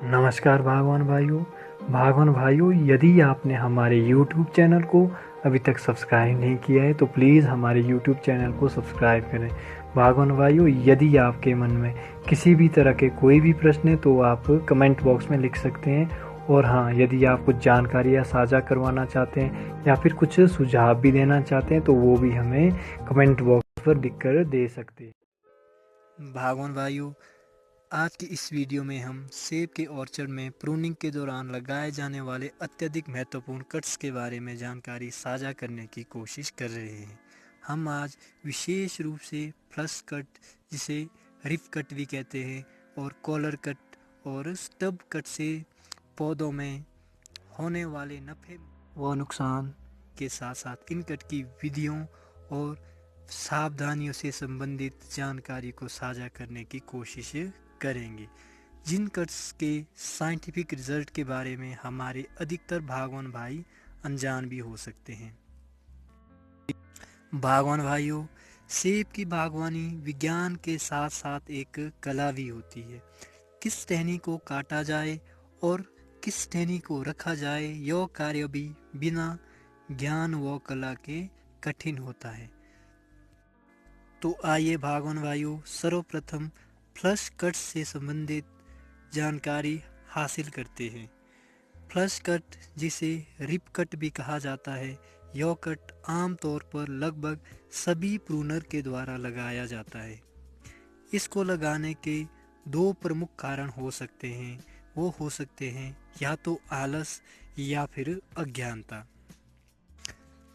नमस्कार भागवान भाइयों, यदि आपने हमारे YouTube चैनल को अभी तक सब्सक्राइब नहीं किया है तो प्लीज़ हमारे YouTube चैनल को सब्सक्राइब करें। भागवान भाइयों, यदि आपके मन में किसी भी तरह के कोई भी प्रश्न है तो आप कमेंट बॉक्स में लिख सकते हैं। और हाँ, यदि आप कुछ जानकारियाँ साझा करवाना चाहते हैं या फिर कुछ सुझाव भी देना चाहते हैं तो वो भी हमें कमेंट बॉक्स पर लिख कर दे सकते हैं। भागवान भाइयों, आज की इस वीडियो में हम सेब के ऑर्चर्ड में प्रूनिंग के दौरान लगाए जाने वाले अत्यधिक महत्वपूर्ण कट्स के बारे में जानकारी साझा करने की कोशिश कर रहे हैं। हम आज विशेष रूप से फ्लश कट, जिसे रिप कट भी कहते हैं, और कॉलर कट और स्टब कट से पौधों में होने वाले नफ़े व नुकसान के साथ साथ इन कट की विधियों और सावधानियों से संबंधित जानकारी को साझा करने की कोशिश करेंगे, जिन कट्स के साइंटिफिक रिजल्ट के बारे में हमारे अधिकतर बागवान भाई अनजान भी हो सकते हैं। बागवान भाइयों, सेब की बागवानी विज्ञान के साथ साथ एक कला भी होती है। किस टहनी को काटा जाए और किस टहनी को रखा जाए, यह कार्य भी बिना ज्ञान व कला के कठिन होता है। तो आइए बागवान भाइयों, सर्वप्रथम फ्लश कट से संबंधित जानकारी हासिल करते हैं। फ्लश कट, जिसे रिप कट भी कहा जाता है, यह कट आमतौर पर लगभग सभी प्रूनर के द्वारा लगाया जाता है। इसको लगाने के दो प्रमुख कारण हो सकते हैं। वो हो सकते हैं या तो आलस या फिर अज्ञानता।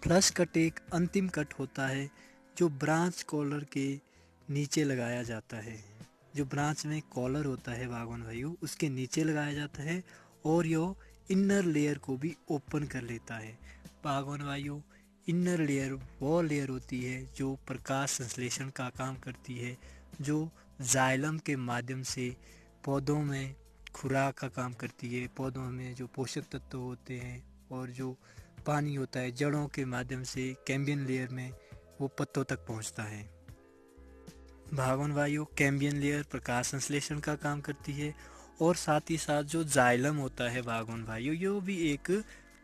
फ्लश कट एक अंतिम कट होता है जो ब्रांच कॉलर के नीचे लगाया जाता है। जो ब्रांच में कॉलर होता है बागवान भाइयों, उसके नीचे लगाया जाता है और यह इनर लेयर को भी ओपन कर लेता है। बागवान भाइयों, इनर लेयर वो लेयर होती है जो प्रकाश संश्लेषण का काम करती है, जो जाइलम के माध्यम से पौधों में खुराक का काम करती है। पौधों में जो पोषक तत्व होते हैं और जो पानी होता है, जड़ों के माध्यम से कैम्बियन लेयर में वो पत्तों तक पहुंचता है। बागवान भाइयों, कैम्बियन लेयर प्रकाश संश्लेषण का काम करती है और साथ ही साथ जो जाइलम होता है बागवान भाइयों, ये भी एक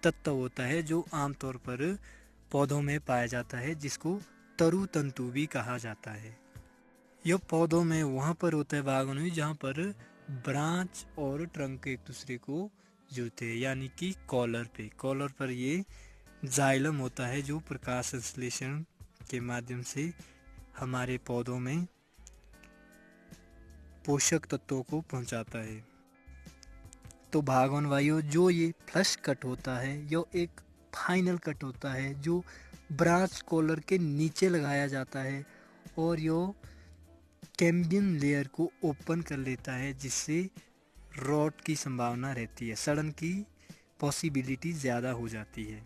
तत्व होता है जो आमतौर पर पौधों में पाया जाता है, जिसको तरु तंतु भी कहा जाता है। यह पौधों में वहाँ पर होता है बागवान में जहाँ पर ब्रांच और ट्रंक एक दूसरे को जुड़ते हैं, यानी कि कॉलर पर ये जाइलम होता है जो प्रकाश संश्लेषण के माध्यम से हमारे पौधों में पोषक तत्वों को पहुंचाता है। तो बागवान भाइयों, जो ये फ्लश कट होता है, यह एक फाइनल कट होता है जो ब्रांच कॉलर के नीचे लगाया जाता है और यह कैम्बियन लेयर को ओपन कर लेता है, जिससे रॉट की संभावना रहती है, सड़न की पॉसिबिलिटी ज़्यादा हो जाती है।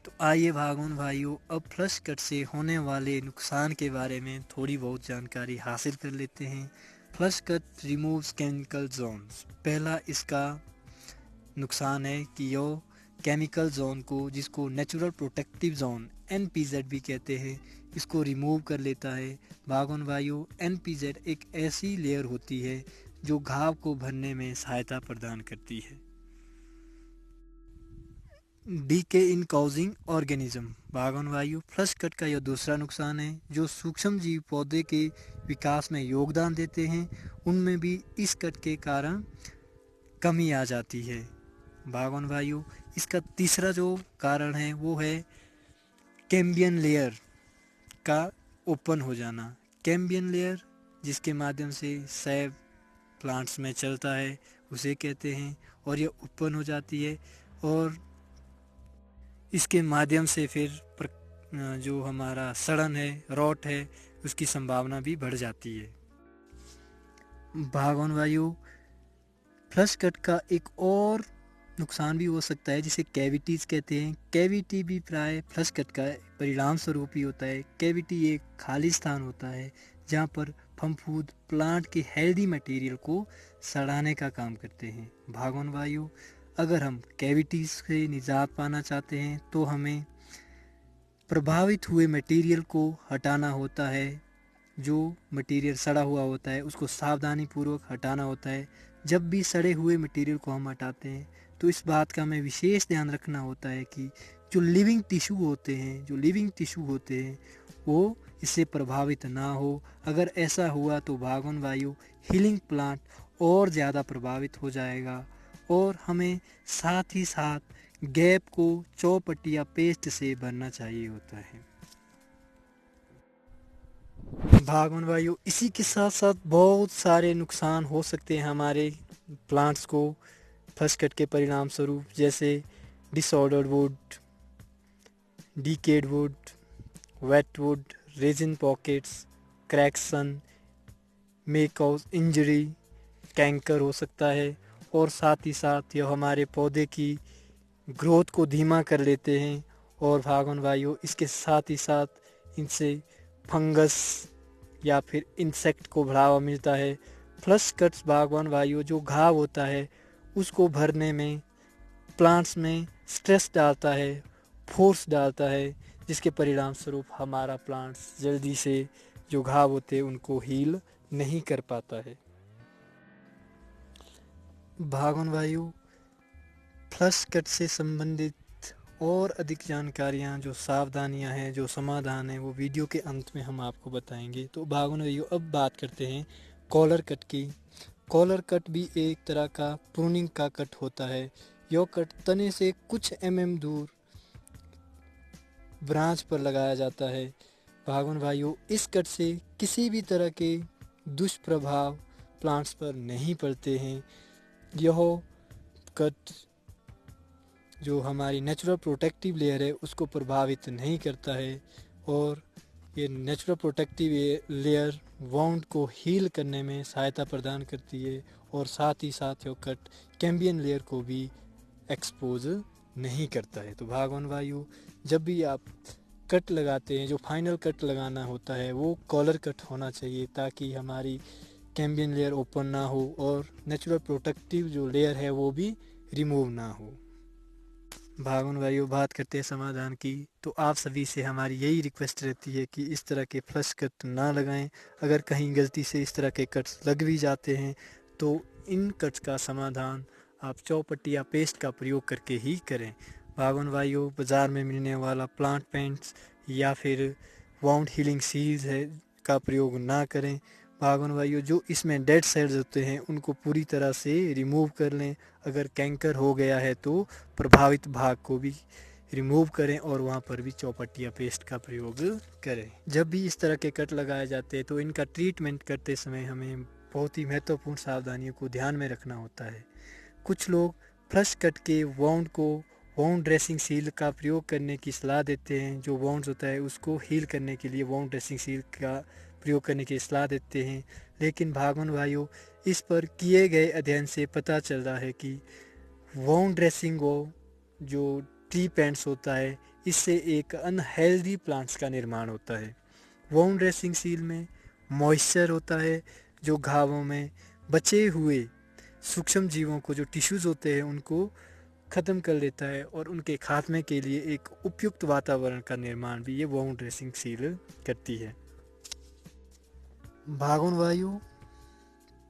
तो आइए बागवान भाइयों, अब फ्लश कट से होने वाले नुकसान के बारे में थोड़ी बहुत जानकारी हासिल कर लेते हैं। Flush cut removes chemical zones. पहला इसका नुकसान है कि यह केमिकल जोन को, जिसको नेचुरल प्रोटेक्टिव जोन NPZ भी कहते हैं, इसको रिमूव कर लेता है। बागवान भाइयों, NPZ एक ऐसी लेयर होती है जो घाव को भरने में सहायता प्रदान करती है। डीके इन काउजिंग ऑर्गेनिज्म। बागवान भाइयों, फ्लश कट का यह दूसरा नुकसान है। जो सूक्ष्म जीव पौधे के विकास में योगदान देते हैं, उनमें भी इस कट के कारण कमी आ जाती है। बागवान भाइयों, इसका तीसरा जो कारण है वो है कैम्बियन लेयर का ओपन हो जाना। कैम्बियन लेयर, जिसके माध्यम से सेब प्लांट्स में चलता है, उसे कहते हैं, और यह ओपन हो जाती है और इसके माध्यम से फिर जो हमारा सड़न है, रॉट है, उसकी संभावना भी बढ़ जाती है। बागवान भाइयों, फ्लश कट का एक और नुकसान भी हो सकता है, जिसे कैविटीज़ कहते हैं। कैविटी भी प्राय फ्लश कट का परिणाम स्वरूप ही होता है। कैविटी एक खाली स्थान होता है जहाँ पर फफूंद प्लांट के हेल्दी मटेरियल को सड़ाने का काम करते हैं। बागवान भाइयों, अगर हम कैविटीज़ से निजात पाना चाहते हैं तो हमें प्रभावित हुए मटेरियल को हटाना होता है, जो मटेरियल सड़ा हुआ होता है उसको सावधानी पूर्वक हटाना होता है। जब भी सड़े हुए मटेरियल को हम हटाते हैं तो इस बात का हमें विशेष ध्यान रखना होता है कि जो लिविंग टिश्यू होते हैं वो इससे प्रभावित ना हो। अगर ऐसा हुआ तो भागवन वायु हीलिंग प्लांट और ज़्यादा प्रभावित हो जाएगा। और हमें साथ ही साथ गैप को चौपट्टी या पेस्ट से भरना चाहिए होता है। भागवन वायु इसी के साथ साथ बहुत सारे नुकसान हो सकते हैं हमारे प्लांट्स को फर्स्ट कट के परिणाम स्वरूप, जैसे disordered wood, decayed wood, wet wood, resin pockets, cracks, may cause injury, canker हो सकता है। और साथ ही साथ यह हमारे पौधे की ग्रोथ को धीमा कर लेते हैं। और भागवन वायु इसके साथ ही साथ इनसे फंगस या फिर इंसेक्ट को बढ़ावा मिलता है। फ्लश कट्स भागवन वायु जो घाव होता है उसको भरने में प्लांट्स में स्ट्रेस डालता है, फोर्स डालता है, जिसके परिणाम स्वरूप हमारा प्लांट्स जल्दी से जो घाव होते हैं उनको हील नहीं कर पाता है। भागवन वायु फ्लश कट से संबंधित और अधिक जानकारियाँ, जो सावधानियाँ हैं, जो समाधान है, वो वीडियो के अंत में हम आपको बताएंगे। तो भागवन वायु अब बात करते हैं कॉलर कट की। कॉलर कट भी एक तरह का प्रूनिंग का कट होता है। यह कट तने से कुछ दूर ब्रांच पर लगाया जाता है। भागवन वायु इस कट से किसी भी तरह के दुष्प्रभाव प्लांट्स पर नहीं पड़ते हैं। यह कट जो हमारी नेचुरल प्रोटेक्टिव लेयर है उसको प्रभावित नहीं करता है। और ये नेचुरल प्रोटेक्टिव लेयर वाउंड को हील करने में सहायता प्रदान करती है। और साथ ही साथ यह कट कैम्बियन लेयर को भी एक्सपोज नहीं करता है। तो भागवन वायु जब भी आप कट लगाते हैं, जो फाइनल कट लगाना होता है वो कॉलर कट होना चाहिए, ताकि हमारी कैम्बियन लेयर ओपन ना हो और नेचुरल प्रोटेक्टिव जो लेयर है वो भी रिमूव ना हो। भागवन वायु बात करते हैं समाधान की, तो आप सभी से हमारी यही रिक्वेस्ट रहती है कि इस तरह के फ्लश कट ना लगाएं। अगर कहीं गलती से इस तरह के कट्स लग भी जाते हैं तो इन कट्स का समाधान आप चौपट्टी या पेस्ट का प्रयोग करके ही करें। भागवन वायु बाज़ार में मिलने वाला प्लांट पेंट्स या फिर वाउंड हीलिंग सील्स है का प्रयोग ना करें। भागवन वायु जो इसमें डेड सेल्स होते हैं उनको पूरी तरह से रिमूव कर लें। अगर कैंकर हो गया है तो प्रभावित भाग को भी रिमूव करें और वहाँ पर भी चौपट्टी या पेस्ट का प्रयोग करें। जब भी इस तरह के कट लगाए जाते हैं तो इनका ट्रीटमेंट करते समय हमें बहुत ही महत्वपूर्ण सावधानियों को ध्यान में रखना होता है। कुछ लोग फ्लश कट के वाउंड ड्रेसिंग सील का प्रयोग करने की सलाह देते हैं। जो वाउंड्स होता है उसको हील करने के लिए वाउंड ड्रेसिंग सील का प्रयोग करने की सलाह देते हैं। लेकिन भागवन वायु इस पर किए गए अध्ययन से पता चल रहा है कि वाउंड ड्रेसिंग जो ट्री पेंट्स होता है इससे एक अनहेल्दी प्लांट्स का निर्माण होता है। वाउंड ड्रेसिंग सील में मॉइस्चर होता है जो घावों में बचे हुए सूक्ष्म जीवों को, जो टिश्यूज़ होते हैं, उनको ख़त्म कर लेता है और उनके खात्मे के लिए एक उपयुक्त वातावरण का निर्माण भी ये वाउंड ड्रेसिंग सील करती है। भागवन वायु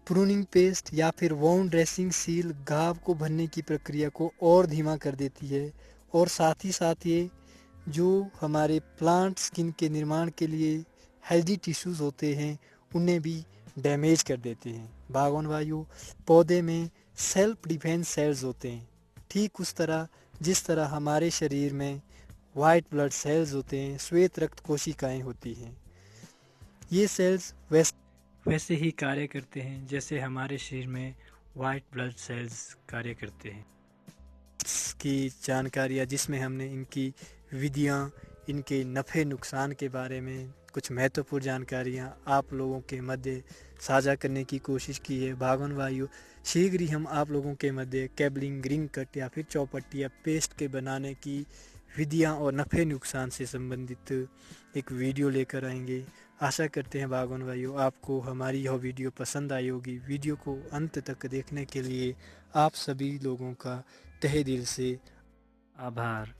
प्रूनिंग पेस्ट या फिर वाउंड ड्रेसिंग सील घाव को भरने की प्रक्रिया को और धीमा कर देती है। और साथ ही साथ ये जो हमारे प्लांट स्किन के निर्माण के लिए हेल्दी टिश्यूज़ होते हैं उन्हें भी डैमेज कर देते हैं। भागवन वायु पौधे में सेल्फ डिफेंस सेल्स होते हैं, ठीक उस तरह जिस तरह हमारे शरीर में वाइट ब्लड सेल्स होते हैं, श्वेत रक्त कोशिकाएं होती हैं। ये सेल्स वैसे ही कार्य करते हैं जैसे हमारे शरीर में वाइट ब्लड सेल्स कार्य करते हैं। की जानकारियाँ, जिसमें हमने इनकी विधियाँ, इनके नफ़े नुकसान के बारे में कुछ महत्वपूर्ण जानकारियाँ आप लोगों के मध्य साझा करने की कोशिश की है। भागवन वायु शीघ्र ही हम आप लोगों के मध्य केबलिंग, रिंग कट या फिर चौपट्टी या पेस्ट के बनाने की विधियाँ और नफ़े नुकसान से संबंधित एक वीडियो लेकर आएंगे। आशा करते हैं भागवन वायु आपको हमारी यह वीडियो पसंद आई होगी। वीडियो को अंत तक देखने के लिए आप सभी लोगों का तहे दिल से आभार।